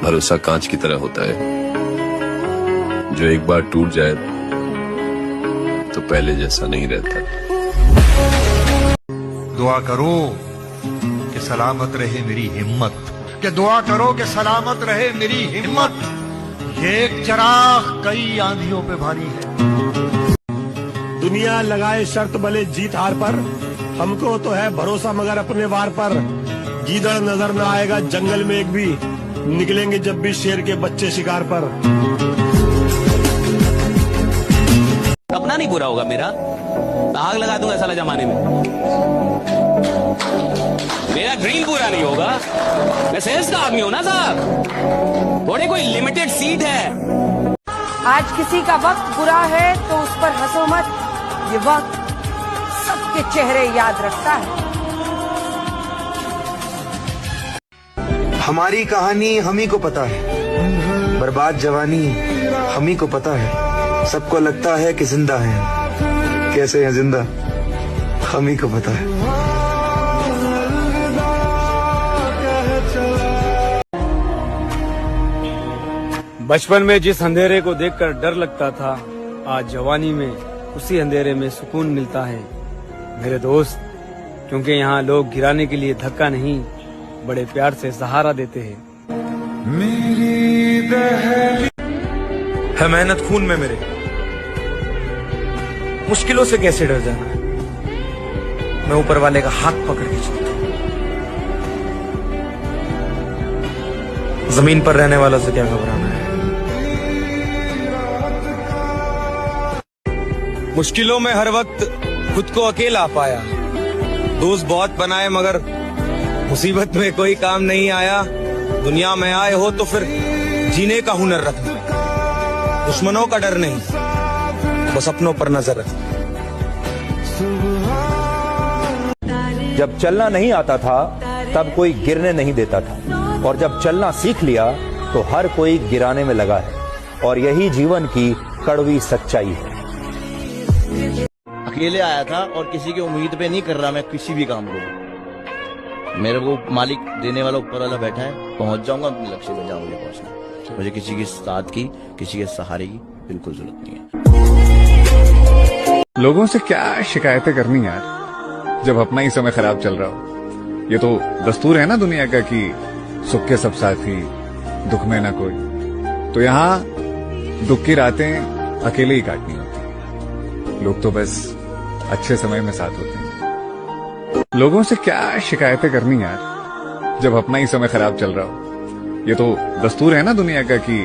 भरोसा कांच की तरह होता है, जो एक बार टूट जाए तो पहले जैसा नहीं रहता। दुआ करो कि सलामत रहे मेरी हिम्मत, कि दुआ करो कि सलामत रहे मेरी हिम्मत। ये एक चराग कई आंधियों पे भारी है। दुनिया लगाए शर्त भले जीत हार पर, हमको तो है भरोसा मगर अपने वार पर। गीदड़ नजर न आएगा जंगल में एक भी, निकलेंगे जब भी शेर के बच्चे शिकार पर। अपना नहीं पूरा होगा मेरा, आग लगा दूंगा साला जमाने में। मेरा ड्रीम पूरा नहीं होगा, मैं सेल्स का आदमी हूं ना साहब, थोड़ी कोई लिमिटेड सीट है। आज किसी का वक्त बुरा है तो उस पर हंसो मत, ये वक्त सबके चेहरे याद रखता है। हमारी कहानी हम ही को पता है, बर्बाद जवानी हम ही को पता है। सबको लगता है कि जिंदा है, कैसे है जिंदा हम ही को पता है। बचपन में जिस अंधेरे को देखकर डर लगता था, आज जवानी में उसी अंधेरे में सुकून मिलता है मेरे दोस्त। क्योंकि यहाँ लोग गिराने के लिए धक्का नहीं, बड़े प्यार से सहारा देते हैं। है मेहनत खून में मेरे, मुश्किलों से कैसे डर जाना है, मैं ऊपर वाले का हाथ पकड़ के चलता हूं। जमीन पर रहने वालों से क्या घबराना है। मुश्किलों में हर वक्त खुद को अकेला पाया, दोस्त बहुत बनाए मगर मुसीबत में कोई काम नहीं आया। दुनिया में आए हो तो फिर जीने का हुनर रखना, दुश्मनों का डर नहीं, बस अपनों पर नजर रखना। जब चलना नहीं आता था तब कोई गिरने नहीं देता था, और जब चलना सीख लिया तो हर कोई गिराने में लगा है, और यही जीवन की कड़वी सच्चाई है। अकेले आया था और किसी की उम्मीद पे नहीं कर रहा मैं किसी भी काम को। मेरे को मालिक देने वाला ऊपर वाला बैठा है, पहुंच जाऊंगा अपने लक्ष्य पे, जाऊंगा पहुंचना। मुझे किसी की साथ की, किसी के सहारे की बिल्कुल जरूरत नहीं है। लोगों से क्या शिकायतें करनी यार, जब अपना ही समय खराब चल रहा हो। ये तो दस्तूर है ना दुनिया का कि सुख के सब साथी, दुख में ना कोई। तो यहाँ दुख की रातें अकेले ही काटनी होती, लोग तो बस अच्छे समय में साथ होते हैं। लोगों से क्या शिकायतें करनी यार, जब अपना ही समय खराब चल रहा हो। ये तो दस्तूर है ना दुनिया का कि